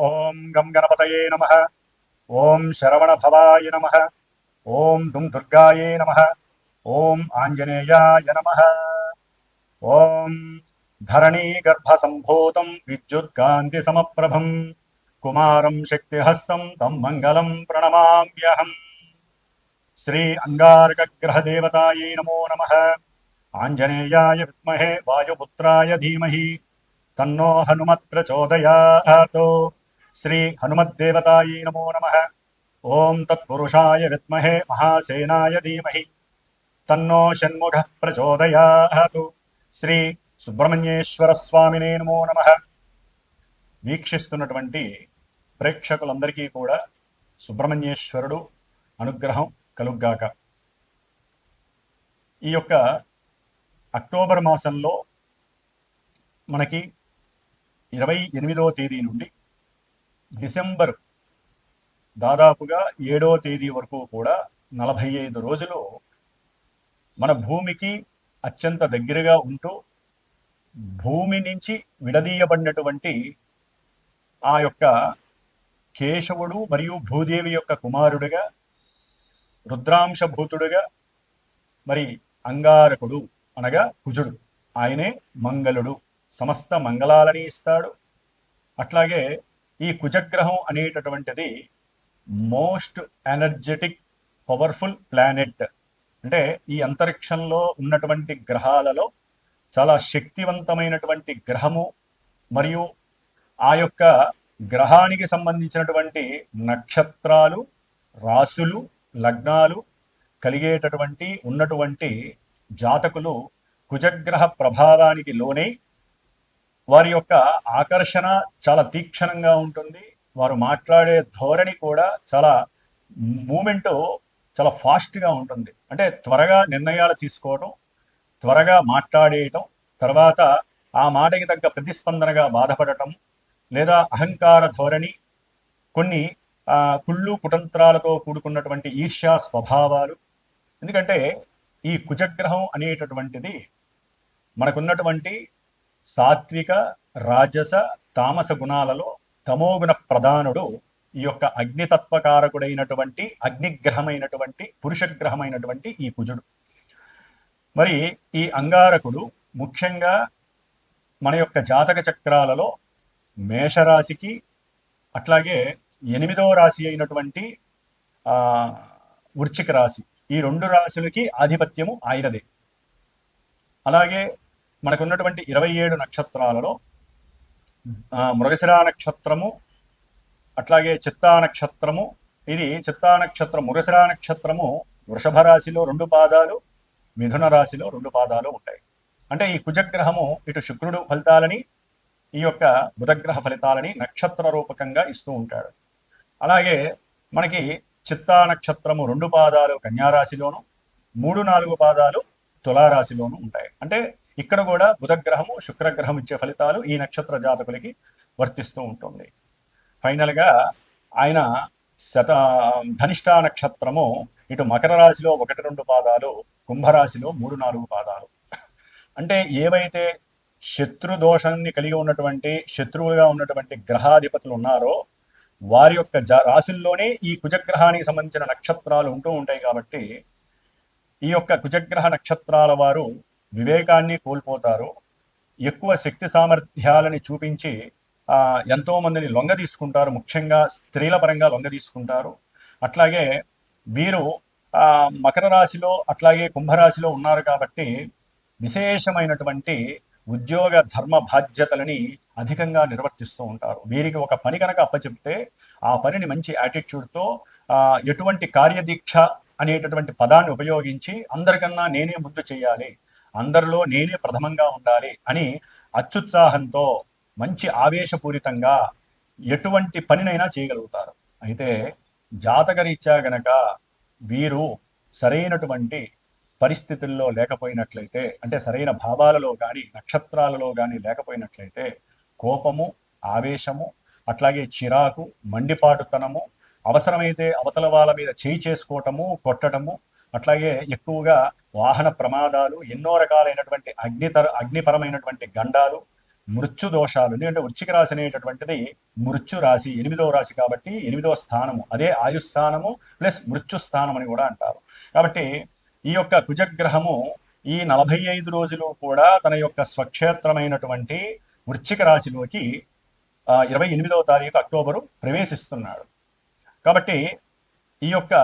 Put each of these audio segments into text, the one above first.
ఓం గం గణపతయే నమః. ఓం శరవణభవాయ నమః. ఓం దుం దుర్గాయే నమః. ఓం ఆంజనేయాయ నమః. ఓం ధరణీగర్భసంభూతం విద్యుత్కాంతిసమప్రభం కుమారం శక్తిహస్తం తం మంగళం ప్రణమామ్యహం. శ్రీ అంగారకగ్రహదేవతాయై నమో నమః. ఆంజనేయాయ విద్మహే వాయుపుత్రాయ ధీమహి తన్నో హనుమత్ ప్రచోదయాత్. శ్రీ హనుమద్దేవతాయై నమో నమః. ఓం తత్పురుషాయ విద్మహే మహాసేనాయ ధీమహి తన్నో షణ్ముఖః ప్రచోదయాత్. శ్రీ సుబ్రహ్మణ్యేశ్వర స్వామినే నమో నమః. వీక్షిస్తున్నటువంటి ప్రేక్షకులందరికీ కూడా సుబ్రహ్మణ్యేశ్వరుడు అనుగ్రహం కలుగ్గాక. ఈ యొక్క అక్టోబర్ మాసంలో మనకి 28వ తేదీ నుండి డిసెంబర్ దాదాపుగా 7వ తేదీ వరకు కూడా 45 రోజులు మన భూమికి అత్యంత దగ్గరగా ఉంటూ భూమి నుంచి విడదీయబడినటువంటి ఆ యొక్క కేశవుడు మరియు భూదేవి యొక్క కుమారుడిగా రుద్రాంశభూతుడుగా మరి అంగారకుడు అనగా కుజుడు, ఆయనే మంగళుడు, సమస్త మంగళాలని ఇస్తాడు. అట్లాగే ఈ కుజగ్రహం అనేటటువంటిది మోస్ట్ ఎనర్జెటిక్ పవర్ఫుల్ ప్లానెట్. అంటే ఈ అంతరిక్షంలో ఉన్నటువంటి గ్రహాలలో చాలా శక్తివంతమైనటువంటి గ్రహము. మరియు ఆ యొక్క గ్రహానికి సంబంధించినటువంటి నక్షత్రాలు, రాసులు, లగ్నాలు కలిగేటటువంటి ఉన్నటువంటి జాతకులు కుజగ్రహ ప్రభావానికి లోనై వారి యొక్క ఆకర్షణ చాలా తీక్షణంగా ఉంటుంది. వారు మాట్లాడే ధోరణి కూడా చాలా మూమెంట్ చాలా ఫాస్ట్గా ఉంటుంది. అంటే త్వరగా నిర్ణయాలు తీసుకోవడం, త్వరగా మాట్లాడేయటం, తర్వాత ఆ మాటకి తగ్గ ప్రతిస్పందనగా బాధపడటం, లేదా అహంకార ధోరణి, కొన్ని కుళ్ళు కుతంత్రాలతో కూడుకున్నటువంటి ఈర్ష్యా స్వభావాలు. ఎందుకంటే ఈ కుజగ్రహం అనేటటువంటిది మనకున్నటువంటి సాత్విక, రాజస, తామస గుణాలలో తమోగుణ ప్రధానుడు ఈ యొక్క అగ్నితత్వకారకుడైనటువంటి అగ్నిగ్రహమైనటువంటి పురుషగ్రహమైనటువంటి ఈ కుజుడు. మరి ఈ అంగారకుడు ముఖ్యంగా మన యొక్క జాతక చక్రాలలో మేషరాశికి, అట్లాగే 8వ రాశి అయినటువంటి వృశ్చిక రాశి, ఈ 2 రాశులకి ఆధిపత్యము ఆయనదే. అలాగే మనకున్నటువంటి 27 నక్షత్రాలలో మృగశిరా నక్షత్రము, అట్లాగే చిత్తా నక్షత్రము, ఇది చిత్తా నక్షత్రం, మృగశిరా నక్షత్రము వృషభ రాశిలో 2 పాదాలు, మిథున రాశిలో 2 పాదాలు ఉంటాయి. అంటే ఈ కుజగ్రహము ఇటు శుక్రుడు ఫలితాలని, ఈ యొక్క బుధగ్రహ ఫలితాలని నక్షత్ర రూపకంగా ఇస్తూ ఉంటాడు. అలాగే మనకి చిత్తా నక్షత్రము 2 పాదాలు కన్యారాశిలోను, 3-4 పాదాలు తులారాశిలోను ఉంటాయి. అంటే ఇక్కడ కూడా బుధగ్రహము శుక్రగ్రహం ఇచ్చే ఫలితాలు ఈ నక్షత్ర జాతకులకి వర్తిస్తూ ఉంటుంది. ఫైనల్గా ఆయన ధనిష్టా నక్షత్రము ఇటు మకర రాశిలో 1-2 పాదాలు, కుంభరాశిలో 3-4 పాదాలు. అంటే ఏవైతే శత్రు దోషాన్ని కలిగి ఉన్నటువంటి, శత్రువులుగా ఉన్నటువంటి గ్రహాధిపతులు ఉన్నారో వారి యొక్క రాశుల్లోనే ఈ కుజగ్రహానికి సంబంధించిన నక్షత్రాలు ఉంటూ ఉంటాయి. కాబట్టి ఈ యొక్క కుజగ్రహ నక్షత్రాల వారు వివేకాన్ని కోల్పోతారు, ఎక్కువ శక్తి సామర్థ్యాలని చూపించి ఎంతో మందిని లొంగ తీసుకుంటారు, ముఖ్యంగా స్త్రీల పరంగా లొంగ తీసుకుంటారు. అట్లాగే వీరు మకర రాశిలో అట్లాగే కుంభరాశిలో ఉన్నారు కాబట్టి విశేషమైనటువంటి ఉద్యోగ ధర్మ బాధ్యతలని అధికంగా నిర్వర్తిస్తూ ఉంటారు. వీరికి ఒక పని కనుక అప్పచెప్తే ఆ పనిని మంచి యాటిట్యూడ్తో, ఎటువంటి కార్యదీక్ష అనేటటువంటి పదాన్ని ఉపయోగించి అందరికన్నా నేనే ముందు చేయాలి, అందరిలో నేనే ప్రథమంగా ఉండాలి అని అత్యుత్సాహంతో, మంచి ఆవేశపూరితంగా ఎటువంటి పనినైనా చేయగలుగుతారు. అయితే జాతకరీత్యా గనక వీరు సరైనటువంటి పరిస్థితుల్లో లేకపోయినట్లయితే, అంటే సరైన భావాలలో కానీ నక్షత్రాలలో కానీ లేకపోయినట్లయితే కోపము, ఆవేశము, అట్లాగే చిరాకు, మండిపాటుతనము, అవసరమైతే అవతల వాళ్ళ మీద చేయి చేసుకోవటము, కొట్టడము, అట్లాగే ఎక్కువగా వాహన ప్రమాదాలు, ఎన్నో రకాలైనటువంటి అగ్నిపరమైనటువంటి గండాలు, మృత్యు దోషాలు, ఎందుకంటే వృశ్చిక రాశి అనేటటువంటిది మృత్యు రాశి, 8వ రాశి కాబట్టి 8వ స్థానము, అదే ఆయుస్థానము ప్లస్ మృత్యు స్థానం అని కూడా అంటారు. కాబట్టి ఈ యొక్క కుజగ్రహము ఈ 45 రోజులు కూడా తన యొక్క స్వక్షేత్రమైనటువంటి వృశ్చిక రాశిలోకి 28వ తారీఖు అక్టోబరు ప్రవేశిస్తున్నాడు. కాబట్టి ఈ యొక్క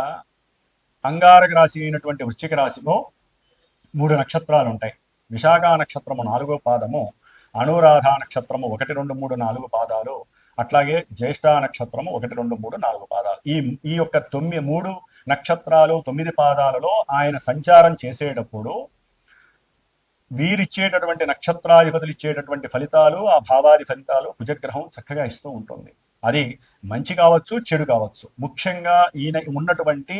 అంగారక రాశి అయినటువంటి వృశ్చిక రాశిలో 3 నక్షత్రాలు ఉంటాయి. విశాఖ నక్షత్రము 4వ పాదము, అనురాధ నక్షత్రము 1, 2, 3, 4 పాదాలు, అట్లాగే జ్యేష్ఠ నక్షత్రము 1, 2, 3, 4 పాదాలు. ఈ యొక్క 3 నక్షత్రాలు 9 పాదాలలో ఆయన సంచారం చేసేటప్పుడు వీరిచ్చేటటువంటి నక్షత్రాధిపతులు ఇచ్చేటటువంటి ఫలితాలు, ఆ భావాది ఫలితాలు కుజగ్రహం చక్కగా ఇస్తూ ఉంటుంది. అది మంచి కావచ్చు, చెడు కావచ్చు. ముఖ్యంగా ఈయన ఉన్నటువంటి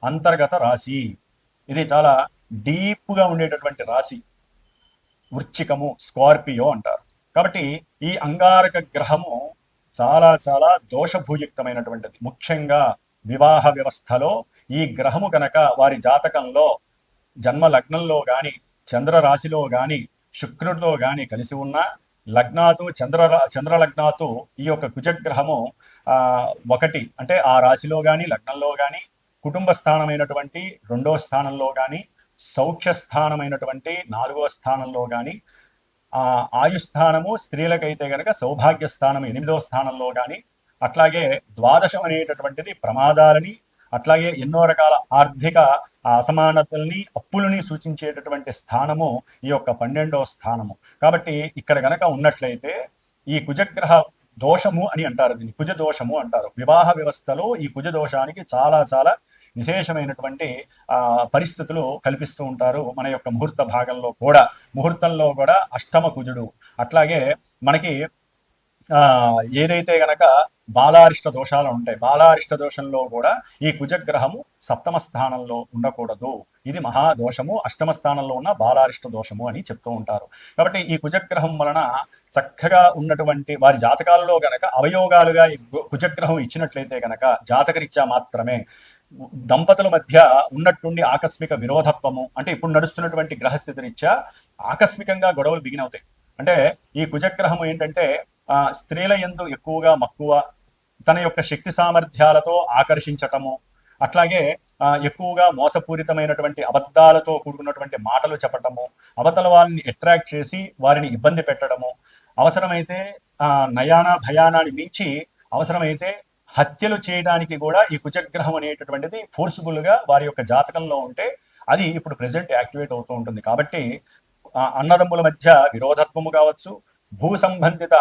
అంతర్గత రాశి ఇది చాలా డీప్గా ఉండేటటువంటి రాశి, వృశ్చికము, స్కార్పియో అంటారు. కాబట్టి ఈ అంగారక గ్రహము చాలా చాలా దోషభూయుక్తమైనటువంటిది. ముఖ్యంగా వివాహ వ్యవస్థలో ఈ గ్రహము కనుక వారి జాతకంలో జన్మ లగ్నంలో కానీ చంద్ర రాశిలో కానీ శుక్రుడితో కానీ కలిసి ఉన్న లగ్నాతు చంద్ర లగ్నాతు ఈ యొక్క కుజగ్రహము 1 అంటే ఆ రాశిలో కానీ లగ్నంలో కానీ, కుటుంబ స్థానమైనటువంటి 2వ స్థానంలో కానీ, సౌఖ్య స్థానమైనటువంటి 4వ స్థానంలో కానీ, ఆయుస్థానము స్త్రీలకైతే కనుక సౌభాగ్య స్థానం 8వ స్థానంలో కానీ, అట్లాగే ద్వాదశం అనేటటువంటిది ప్రమాదాలని, అట్లాగే ఎన్నో రకాల ఆర్థిక అసమానతల్ని, అప్పులని సూచించేటటువంటి స్థానము ఈ యొక్క 12వ స్థానము. కాబట్టి ఇక్కడ గనక ఉన్నట్లయితే ఈ కుజగ్రహ దోషము అని అంటారు, దీన్ని కుజ దోషము అంటారు. వివాహ వ్యవస్థలో ఈ కుజ దోషానికి చాలా చాలా విశేషమైనటువంటి పరిస్థితులు కల్పిస్తూ ఉంటారు. మన యొక్క ముహూర్త భాగంలో కూడా, ముహూర్తంలో కూడా అష్టమ కుజుడు, అట్లాగే మనకి ఏదైతే గనక బాలారిష్ట దోషాలు ఉంటాయి, బాలారిష్ట దోషంలో కూడా ఈ కుజగ్రహము 7వ స్థానంలో ఉండకూడదు. ఇది మహాదోషము, 8వ స్థానంలో ఉన్న బాలారిష్ట దోషము అని చెప్తూ ఉంటారు. కాబట్టి ఈ కుజగ్రహం వలన చక్కగా ఉన్నటువంటి వారి జాతకాలలో గనక అవయోగాలుగా ఈ కుజగ్రహం ఇచ్చినట్లయితే గనక జాతకరీత్యా మాత్రమే దంపతుల మధ్య ఉన్నట్టుండి ఆకస్మిక విరోధత్వము, అంటే ఇప్పుడు నడుస్తున్నటువంటి గ్రహస్థితి రీత్యా ఆకస్మికంగా గొడవలు బిగిన్ అవుతాయి. అంటే ఈ కుజగ్రహం ఏంటంటే స్త్రీల యందు ఎక్కువగా మక్కువ, తన యొక్క శక్తి సామర్థ్యాలతో ఆకర్షించటము, అట్లాగే ఎక్కువగా మోసపూరితమైనటువంటి అబద్ధాలతో కూడుకున్నటువంటి మాటలు చెప్పటము, అవతల వాళ్ళని అట్రాక్ట్ చేసి వారిని ఇబ్బంది పెట్టడము, అవసరమైతే నయాన భయానాన్ని మించి అవసరమైతే హత్యలు చేయడానికి కూడా ఈ కుజగ్రహం అనేటటువంటిది ఫోర్స్ఫుల్గా వారి యొక్క జాతకంలో ఉంటే అది ఇప్పుడు ప్రెసెంట్ యాక్టివేట్ అవుతూ ఉంటుంది. కాబట్టి అన్నదమ్ముల మధ్య విరోధత్వము కావచ్చు, భూ సంబంధిత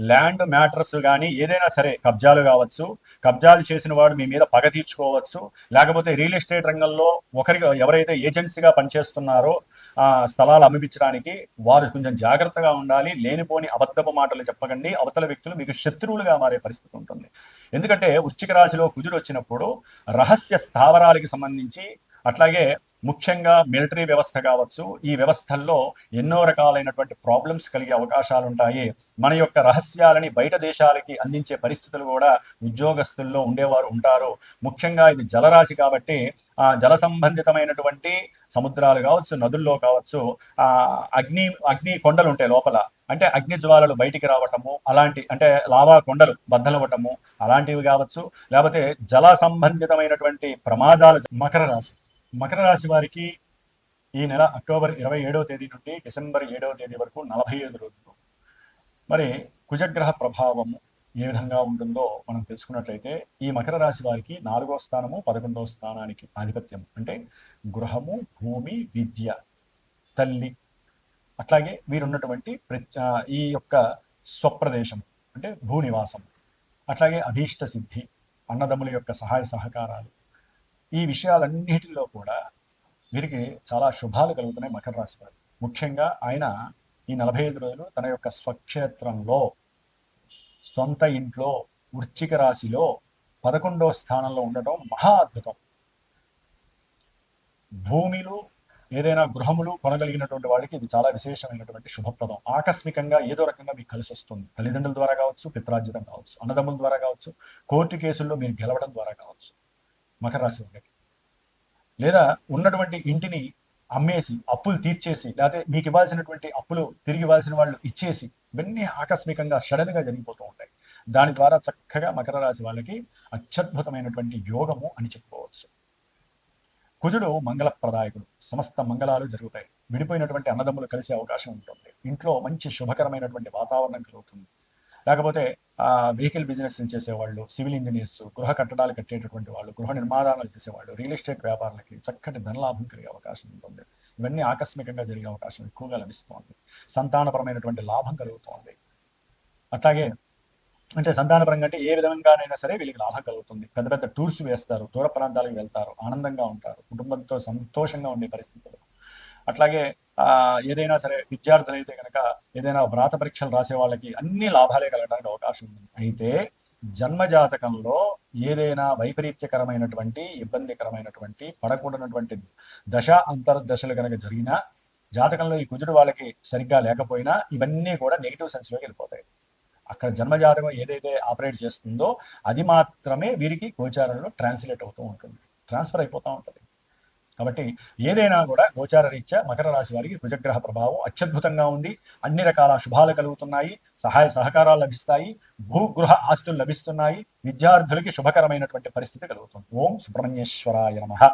ల్యాండ్ మ్యాటర్స్ కానీ ఏదైనా సరే, కబ్జాలు కావచ్చు, కబ్జాలు చేసిన వాడు మీ మీద పగ తీర్చుకోవచ్చు, లేకపోతే రియల్ ఎస్టేట్ రంగంలో ఎవరైతే ఏజెన్సీగా పనిచేస్తున్నారో స్థలాలు అమ్మిపించడానికి వారు కొంచెం జాగ్రత్తగా ఉండాలి. లేనిపోని అబద్ధపు మాటలు చెప్పకండి, అవతల వ్యక్తులు మీకు శత్రువులుగా మారే పరిస్థితి ఉంటుంది. ఎందుకంటే వృశ్చిక రాశిలో కుజుడు వచ్చినప్పుడు రహస్య స్థావరాలకి సంబంధించి, అట్లాగే ముఖ్యంగా మిలిటరీ వ్యవస్థ కావచ్చు, ఈ వ్యవస్థల్లో ఎన్నో రకాలైనటువంటి ప్రాబ్లమ్స్ కలిగే అవకాశాలు ఉంటాయి. మన యొక్క రహస్యాలని బయట దేశాలకి అందించే పరిస్థితులు కూడా ఉద్యోగస్తుల్లో ఉండేవారు ఉంటారు. ముఖ్యంగా ఇది జలరాశి కాబట్టి జల సంబంధితమైనటువంటి సముద్రాలు కావచ్చు, నదుల్లో కావచ్చు, అగ్ని కొండలు ఉంటాయి లోపల, అంటే అగ్ని జ్వాలలు బయటికి రావటము, అలాంటి అంటే లావా కొండలు బద్దలవ్వటము అలాంటివి కావచ్చు, లేకపోతే జల సంబంధితమైనటువంటి ప్రమాదాలు. మకర రాశి వారికి ఈ నెల అక్టోబర్ 27వ తేదీ నుండి డిసెంబర్ 7వ తేదీ వరకు 45 రోజులు. మరి కుజగ్రహ ప్రభావము ఏ విధంగా ఉంటుందో మనం తెలుసుకున్నట్లయితే ఈ మకర రాశి వారికి 4వ స్థానము 11వ స్థానానికి ఆధిపత్యం, అంటే గృహము, భూమి, విద్య, తల్లి, అట్లాగే వీరున్నటువంటి ఈ యొక్క స్వప్రదేశం అంటే భూనివాసం, అట్లాగే అభీష్ట సిద్ధి, అన్నదమ్ముల యొక్క సహాయ సహకారాలు, ఈ విషయాలన్నిటిలో కూడా వీరికి చాలా శుభాలు కలుగుతున్నాయి మకర రాశి వారు. ముఖ్యంగా ఆయన ఈ 45 రోజులు తన యొక్క స్వక్షేత్రంలో, సొంత ఇంట్లో, వృశ్చిక రాశిలో 11వ స్థానంలో ఉండటం మహా అద్భుతం. భూమిలు ఏదైనా గృహములు కొనగలిగినటువంటి వాళ్ళకి ఇది చాలా విశేషమైనటువంటి శుభప్రదం. ఆకస్మికంగా ఏదో రకంగా మీకు కలిసి వస్తుంది. తల్లిదండ్రుల ద్వారా కావచ్చు, పిత్రార్జితం కావచ్చు, అన్నదమ్ముల ద్వారా కావచ్చు, కోర్టు కేసుల్లో మీరు గెలవడం ద్వారా కావచ్చు మకర రాశి వారికి, లేదా ఉన్నటువంటి ఇంటిని అమ్మేసి అప్పులు తీర్చేసి, లేకపోతే మీకు ఇవ్వాల్సినటువంటి అప్పులు తిరిగి ఇవ్వాల్సిన వాళ్ళు ఇచ్చేసి, ఇవన్నీ ఆకస్మికంగా సడన్గా జరిగిపోతూ ఉంటాయి. దాని ద్వారా చక్కగా మకర రాశి వాళ్ళకి అత్యద్భుతమైనటువంటి యోగము అని చెప్పుకోవచ్చు. కుజుడు మంగళప్రదాయకుడు, సమస్త మంగళాలు జరుగుతాయి. విడిపోయినటువంటి అన్నదమ్ములు కలిసే అవకాశం ఉంటుంది. ఇంట్లో మంచి శుభకరమైనటువంటి వాతావరణం కలుగుతుంది. లేకపోతే వెహికల్ బిజినెస్ చేసేవాళ్ళు, సివిల్ ఇంజనీర్స్, గృహ కట్టడాలు కట్టేటటువంటి వాళ్ళు, గృహ నిర్మాణాలు చేసేవాళ్ళు, రియల్ ఎస్టేట్ వ్యాపారులకి చక్కటి ధనలాభం కలిగే అవకాశం ఉంటుంది. ఇవన్నీ ఆకస్మికంగా జరిగే అవకాశం ఎక్కువగా లభిస్తుంది. సంతానపరమైనటువంటి లాభం కలుగుతుంది. అట్లాగే అంటే సంతానపరంగా అంటే ఏ విధంగానైనా సరే వీళ్ళకి లాభం కలుగుతుంది. పెద్ద పెద్ద టూర్స్ వేస్తారు, దూర ప్రాంతాలకు వెళ్తారు, ఆనందంగా ఉంటారు, కుటుంబంతో సంతోషంగా ఉండే పరిస్థితులు. అట్లాగే ఏదైనా సరే విద్యార్థులు అయితే కనుక ఏదైనా వ్రాత పరీక్షలు రాసే వాళ్ళకి అన్ని లాభాలే కలగడానికి అవకాశం ఉంది. అయితే జన్మజాతకంలో ఏదైనా వైపరీత్యకరమైనటువంటి ఇబ్బందికరమైనటువంటి పడకూడనటువంటి దశ అంతర్దశలు కనుక జరిగినా, జాతకంలో ఈ కుజుడు వాళ్ళకి సరిగ్గా లేకపోయినా ఇవన్నీ కూడా నెగిటివ్ సెన్స్లోకి వెళ్ళిపోతాయి. అక్కడ జన్మజాతకం ఏదైతే ఆపరేట్ చేస్తుందో అది మాత్రమే వీరికి గోచారంలో ట్రాన్స్లేట్ అవుతూ ఉంటుంది, ట్రాన్స్ఫర్ అయిపోతూ ఉంటుంది. కాబట్టి ఏదైనా కూడా గోచార రీత్యా మకర రాశి వారికి కుజగ్రహ ప్రభావం అత్యద్భుతంగా ఉంది. అన్ని రకాల శుభాలు కలుగుతున్నాయి, సహాయ సహకారాలు లభిస్తాయి, భూగృహ ఆస్తులు లభిస్తున్నాయి, విద్యార్థులకి శుభకరమైనటువంటి పరిస్థితి కలుగుతుంది. ఓం సుబ్రహ్మణ్యేశ్వరాయ నమః.